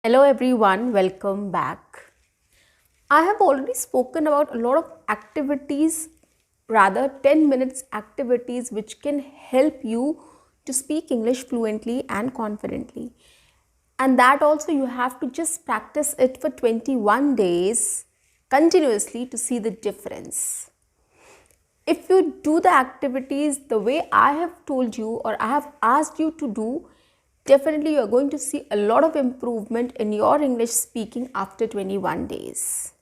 Hello everyone, welcome back. I have already spoken about a lot of activities, rather 10 minutes activities which can help you to speak English fluently and confidently. And that also you have to just practice it for 21 days continuously to see the difference. If you do the activities the way I have told you or I have asked you to do, definitely you are going to see a lot of improvement in your English speaking after 21 days.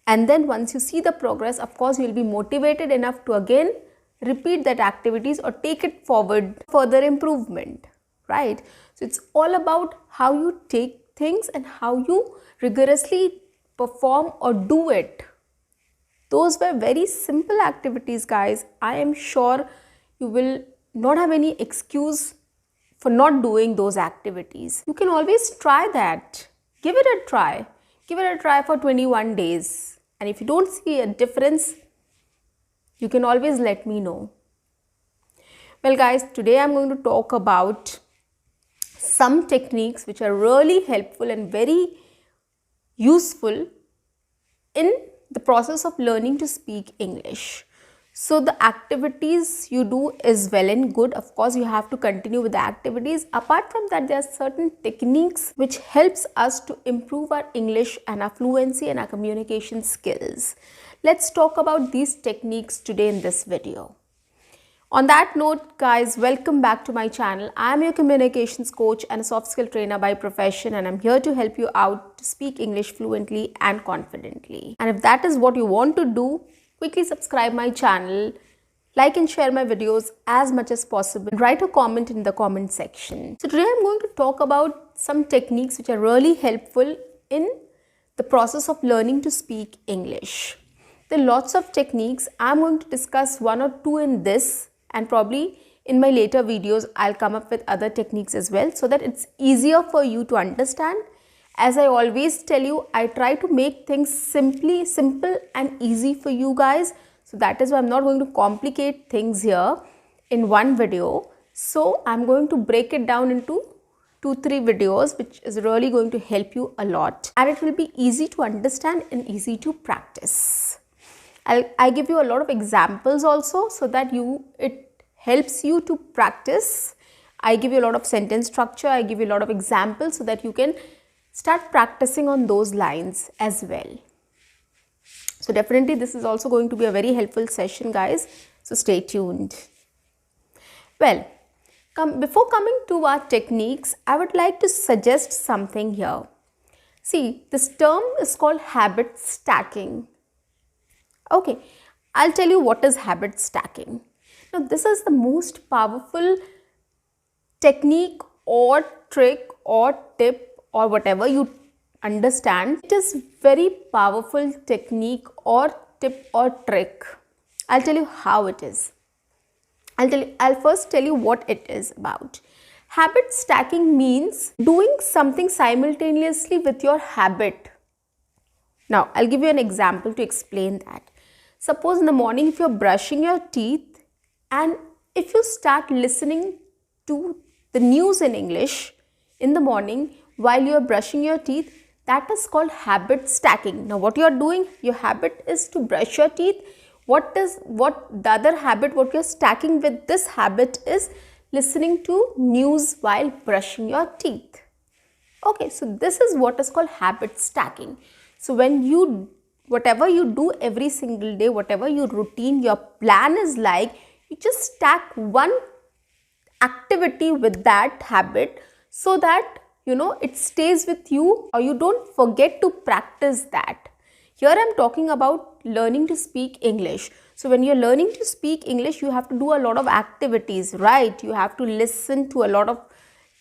And then once you see the progress, of course, you will be motivated enough to again repeat that activities or take it forward further improvement, right? So it's all about how you take things and how you rigorously perform or do it. Those were very simple activities, guys. I am sure you will not have any excuse for not doing those activities. You can always try that. Give it a try. Give it a try for 21 days. And if you don't see a difference, you can always let me know. Well, guys, today I'm going to talk about some techniques which are really helpful and very useful in the process of learning to speak English. So the activities you do is well and good. Of course, you have to continue with the activities. Apart from that, there are certain techniques which helps us to improve our English and our fluency and our communication skills. Let's talk about these techniques today in this video. On that note, guys, welcome back to my channel. I am your communications coach and a soft skill trainer by profession, and I'm here to help you out to speak English fluently and confidently. And if that is what you want to do, quickly subscribe my channel, like and share my videos as much as possible, and write a comment in the comment section. So today I'm going to talk about some techniques which are really helpful in the process of learning to speak English. There are lots of techniques. I'm going to discuss one or two in this, and probably in my later videos I'll come up with other techniques as well so that it's easier for you to understand. As I always tell you, I try to make things simple and easy for you guys. So that is why I'm not going to complicate things here in one video. So I'm going to break it down into 2-3 videos, which is really going to help you a lot. And it will be easy to understand and easy to practice. I give you a lot of examples also so that it helps you to practice. I give you a lot of sentence structure. I give you a lot of examples so that you can start practicing on those lines as well. So definitely this is also going to be a very helpful session, guys. So stay tuned. Well, before coming to our techniques, I would like to suggest something here. See, this term is called habit stacking. Okay, I'll tell you what is habit stacking. Now, this is the most powerful technique or trick or tip or whatever you understand. It is very powerful technique or tip or trick. I'll tell you how it is. I'll first tell you what it is about. Habit stacking means doing something simultaneously with your habit. Now, I'll give you an example to explain that. Suppose in the morning, if you're brushing your teeth and if you start listening to the news in English in the morning while you're brushing your teeth, that is called habit stacking. Now, what you're doing, your habit is to brush your teeth. What the other habit, what you're stacking with this habit is listening to news while brushing your teeth. Okay, so this is what is called habit stacking. So when whatever you do every single day, whatever your routine, your plan is like, you just stack one activity with that habit so that it stays with you or you don't forget to practice that. Here I'm talking about learning to speak English. So when you're learning to speak English, you have to do a lot of activities, right? You have to listen to a lot of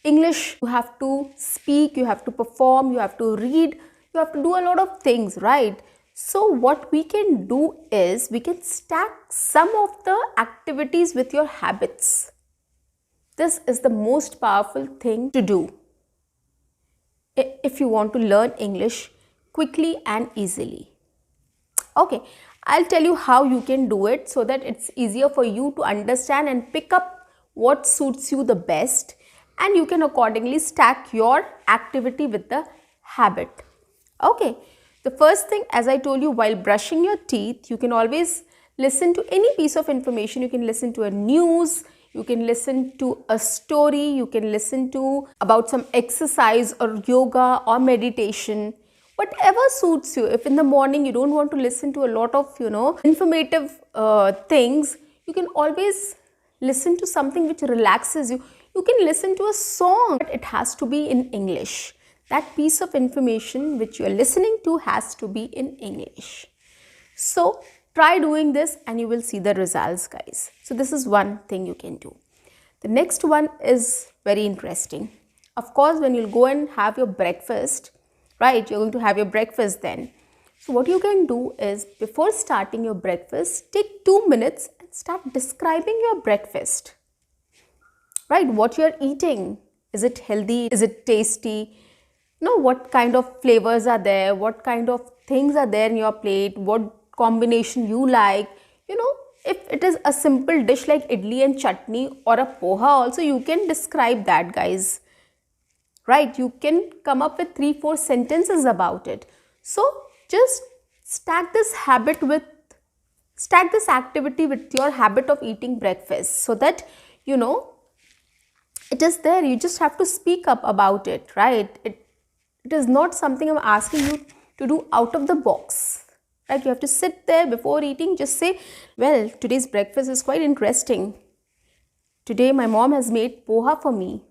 English, you have to speak, you have to perform, you have to read, you have to do a lot of things, right? So what we can do is we can stack some of the activities with your habits. This is the most powerful thing to do if you want to learn English quickly and easily. Okay, I'll tell you how you can do it so that it's easier for you to understand and pick up what suits you the best. and you can accordingly stack your activity with the habit. Okay, the first thing, as I told you, while brushing your teeth, you can always listen to any piece of information. You can listen to a news, you can listen to a story, you can listen to about some exercise or yoga or meditation, whatever suits you. If in the morning you don't want to listen to a lot of informative things, you can always listen to something which relaxes you. You can listen to a song, but it has to be in English. That piece of information which you are listening to has to be in English. So try doing this and you will see the results, guys. So this is one thing you can do. The next one is very interesting. Of course, when you'll go and have your breakfast, right, you're going to have your breakfast then. So what you can do is, before starting your breakfast, take 2 minutes and start describing your breakfast. Right, what you're eating. Is it healthy? Is it tasty? What kind of flavors are there? What kind of things are there in your plate? What combination you like? If it is a simple dish like idli and chutney or a poha also, you can describe that, guys. Right, you can come up with 3-4 sentences about it. So just stack this activity with your habit of eating breakfast, so that it is there. You just have to speak up about it, right? It is not something I'm asking you to do out of the box. Right? You have to sit there before eating, just say, well, today's breakfast is quite interesting. Today my mom has made poha for me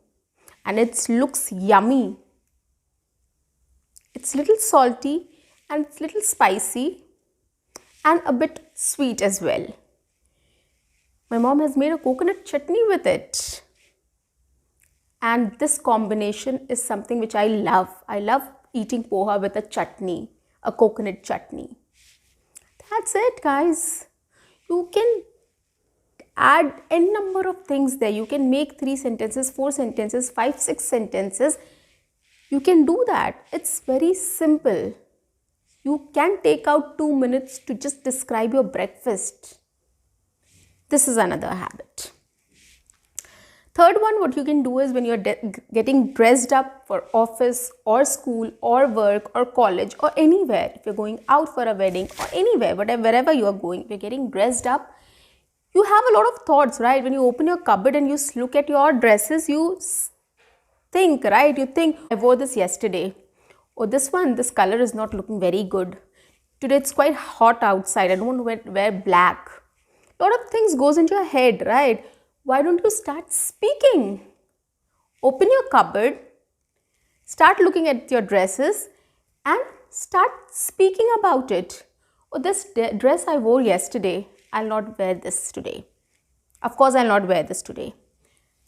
and it looks yummy. It's little salty and it's little spicy and a bit sweet as well. My mom has made a coconut chutney with it. And this combination is something which I love. I love eating poha with a chutney, a coconut chutney. That's it, guys. You can add n number of things there. You can make 3 sentences, 4 sentences, 5, 6 sentences. You can do that. It's very simple. You can take out 2 minutes to just describe your breakfast. This is another habit. Third one, what you can do is, when you're getting dressed up for office or school or work or college or anywhere, if you're going out for a wedding or anywhere, wherever you are going, if you're getting dressed up, you have a lot of thoughts, right? When you open your cupboard and you look at your dresses, you think, right? You think, I wore this yesterday. Oh, this color is not looking very good. Today it's quite hot outside. I don't want to wear black. A lot of things goes into your head, right? Why don't you start speaking? Open your cupboard, start looking at your dresses and start speaking about it. Oh, this dress I wore yesterday, I'll not wear this today. Of course, I'll not wear this today.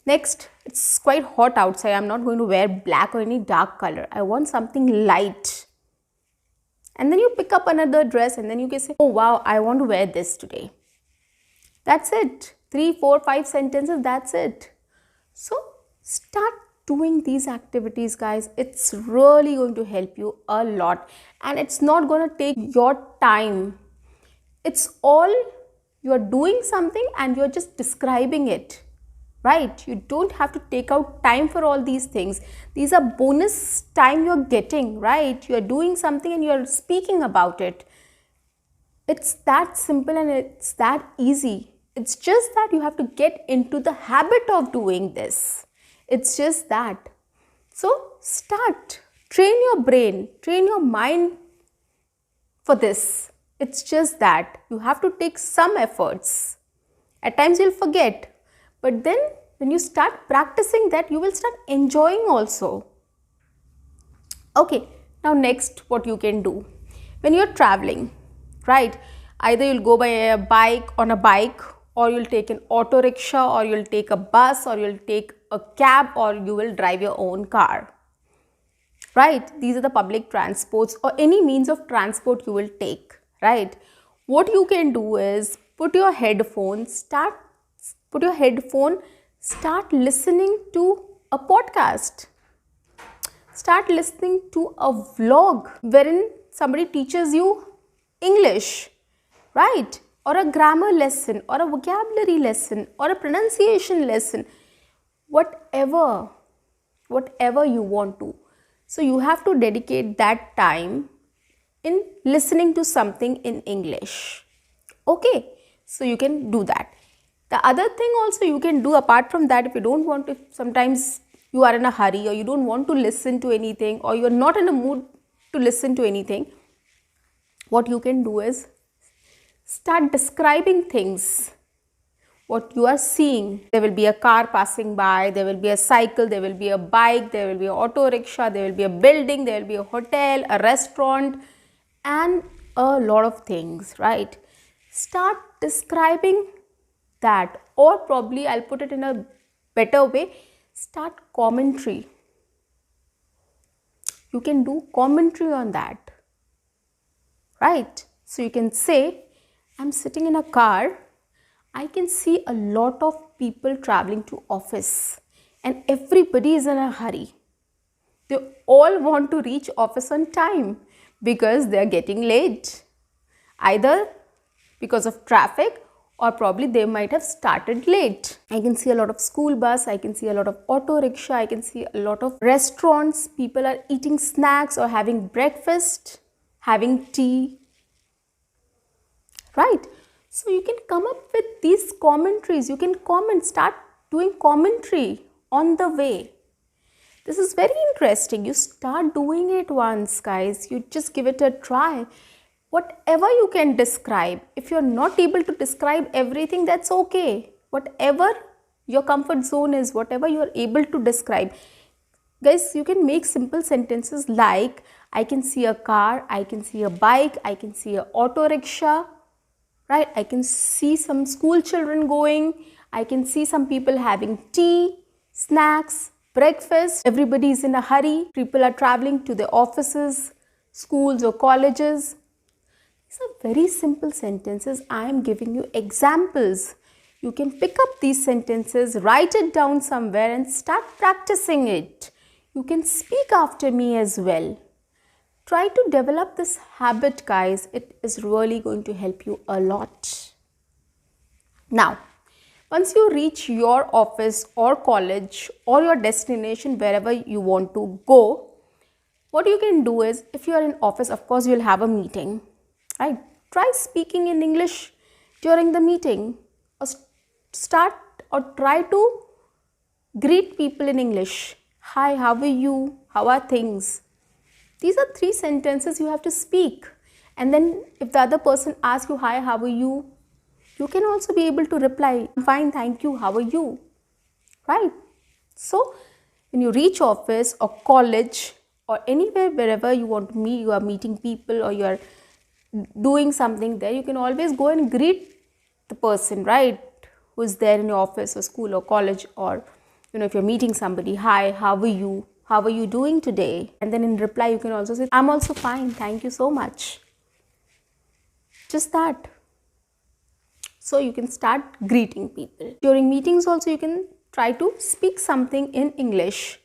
Next, it's quite hot outside. I'm not going to wear black or any dark color. I want something light. And then you pick up another dress and then you can say, oh wow, I want to wear this today. That's it. 3, 4, 5 sentences, that's it. So start doing these activities, guys. It's really going to help you a lot and it's not going to take your time. It's all you're doing something and you're just describing it, right? You don't have to take out time for all these things. These are bonus time you're getting, right? You're doing something and you're speaking about it. It's that simple and it's that easy. It's just that you have to get into the habit of doing this. It's just that. So start. Train your brain. Train your mind for this. It's just that. You have to take some efforts. At times you'll forget. But then when you start practicing that, you will start enjoying also. Okay. Now next, what you can do. When you're traveling, right? Either you'll go by a bike, or you'll take an auto rickshaw, or you'll take a bus, or you'll take a cab, or you will drive your own car. Right? These are the public transports or any means of transport you will take. Right? What you can do is put your headphone, start listening to a podcast. Start listening to a vlog wherein somebody teaches you English. Right? Or a grammar lesson, or a vocabulary lesson, or a pronunciation lesson, whatever. whatever you want to. So you have to dedicate that time in listening to something in English. Okay, so you can do that. The other thing also you can do apart from that, if you don't want to, sometimes you are in a hurry or you don't want to listen to anything or you are not in a mood to listen to anything, what you can do is start describing things, what you are seeing. There will be a car passing by, there will be a cycle, there will be a bike, there will be an auto rickshaw, there will be a building, there will be a hotel, a restaurant, and a lot of things, right? Start describing that, or probably I'll put it in a better way, start commentary. You can do commentary on that, right? So you can say, I'm sitting in a car, I can see a lot of people traveling to office and everybody is in a hurry. They all want to reach office on time because they are getting late, either because of traffic or probably they might have started late. I can see a lot of school bus, I can see a lot of auto rickshaw, I can see a lot of restaurants. People are eating snacks or having breakfast, having tea, right? So you can come up with these commentaries. You can comment, start doing commentary on the way. This is very interesting. You start doing it once, guys. You just give it a try. Whatever you can describe. If you're not able to describe everything, that's okay. Whatever your comfort zone is, whatever you're able to describe. Guys, you can make simple sentences like, I can see a car, I can see a bike, I can see an auto rickshaw, right? I can see some school children going, I can see some people having tea, snacks, breakfast. Everybody is in a hurry. People are traveling to their offices, schools or colleges. These are very simple sentences. I am giving you examples. You can pick up these sentences, write it down somewhere and start practicing it. You can speak after me as well. Try to develop this habit, guys. It is really going to help you a lot. Now, once you reach your office or college or your destination, wherever you want to go, what you can do is, if you are in office, of course, you'll have a meeting, right? Try speaking in English during the meeting, or start or try to greet people in English. Hi, how are you? How are things? These are 3 sentences you have to speak. And then if the other person asks you, hi, how are you? You can also be able to reply, I'm fine, thank you, how are you? Right? So, when you reach office or college or anywhere, wherever you want to meet, you are meeting people or you are doing something there, you can always go and greet the person, right? Who is there in your office or school or college, or, if you're meeting somebody, hi, how are you? How are you doing today? And then in reply, you can also say, I'm also fine, thank you so much. Just that. So you can start greeting people. During meetings also, you can try to speak something in English,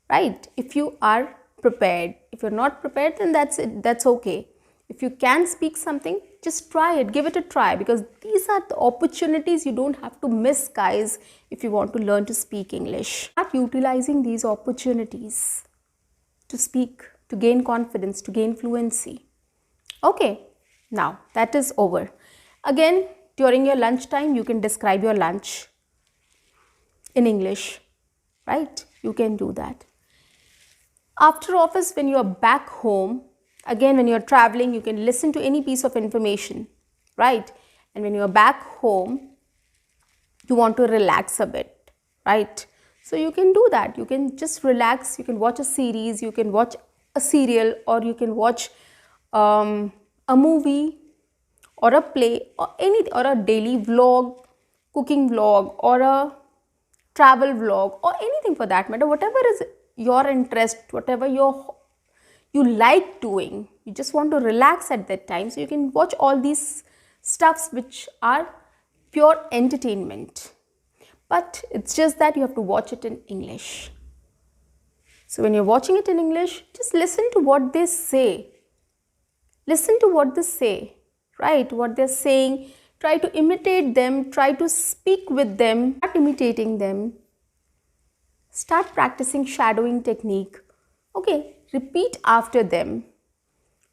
right? If you are prepared. If you're not prepared, then that's it. That's okay. If you can speak something, just try it. Give it a try, because these are the opportunities you don't have to miss, guys, if you want to learn to speak English. Start utilizing these opportunities to speak, to gain confidence, to gain fluency. Okay, now that is over. Again, during your lunchtime, you can describe your lunch in English, right? You can do that. After office, when you are back home, again, when you're traveling, you can listen to any piece of information, right? And when you're back home, you want to relax a bit, right? So you can do that. You can just relax. You can watch a series, you can watch a serial, or you can watch a movie or a play or a daily vlog, cooking vlog, or a travel vlog, or anything for that matter. Whatever is your interest, whatever you like doing, you just want to relax at that time, so you can watch all these stuffs which are pure entertainment, but it's just that you have to watch it in English. So when you're watching it in English, just listen to what they say. Listen to what they say, right? What they're saying. Try to imitate them. Try to speak with them. Start imitating them. Start practicing shadowing technique. Okay, repeat after them.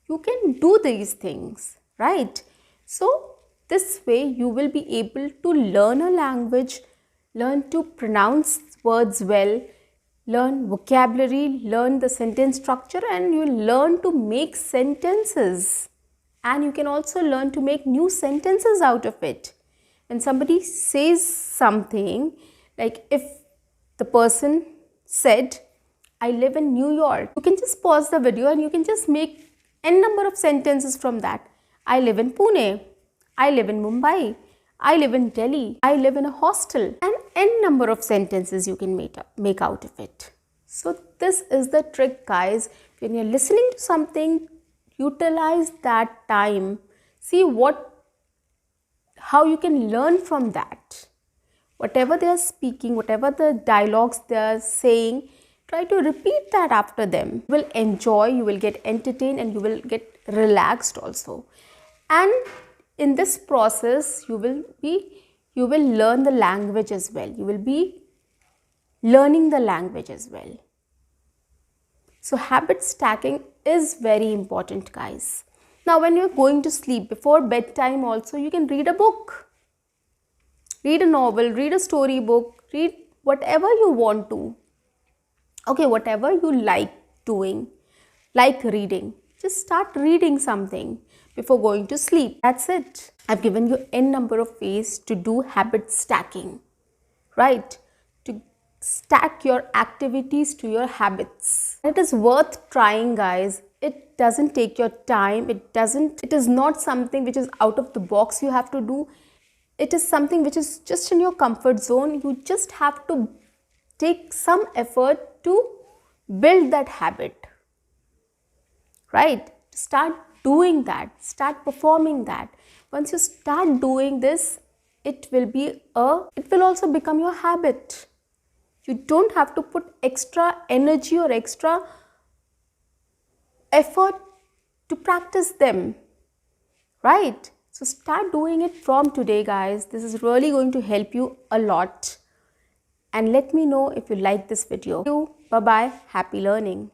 You can do these things, right? So this way you will be able to learn a language, learn to pronounce words well, learn vocabulary, learn the sentence structure, and you learn to make sentences. And you can also learn to make new sentences out of it. When somebody says something, like if the person said, I live in New York, you can just pause the video and you can just make n number of sentences from that. I live in Pune, I live in Mumbai, I live in Delhi, I live in a hostel, and n number of sentences you can make out of it. So this is the trick, guys. When you're listening to something, utilize that time. See how you can learn from that. Whatever they are speaking, whatever the dialogues they are saying, try to repeat that after them. You will enjoy, you will get entertained, and you will get relaxed also. And in this process, you will learn the language as well. You will be learning the language as well. So habit stacking is very important, guys. Now when you're going to sleep, before bedtime also, you can read a book. Read a novel, read a storybook, read whatever you want to. Okay, whatever you like doing, like reading. Just start reading something before going to sleep. That's it. I've given you n number of ways to do habit stacking, right? To stack your activities to your habits. It is worth trying, guys. It doesn't take your time. It is not something which is out of the box you have to do. It is something which is just in your comfort zone. You just have to take some effort to build that habit, right? Start doing that, start performing that. Once you start doing this, it will also become your habit. You don't have to put extra energy or extra effort to practice them, right? So start doing it from today, guys. This is really going to help you a lot. And let me know if you like this video. Bye bye. Happy learning.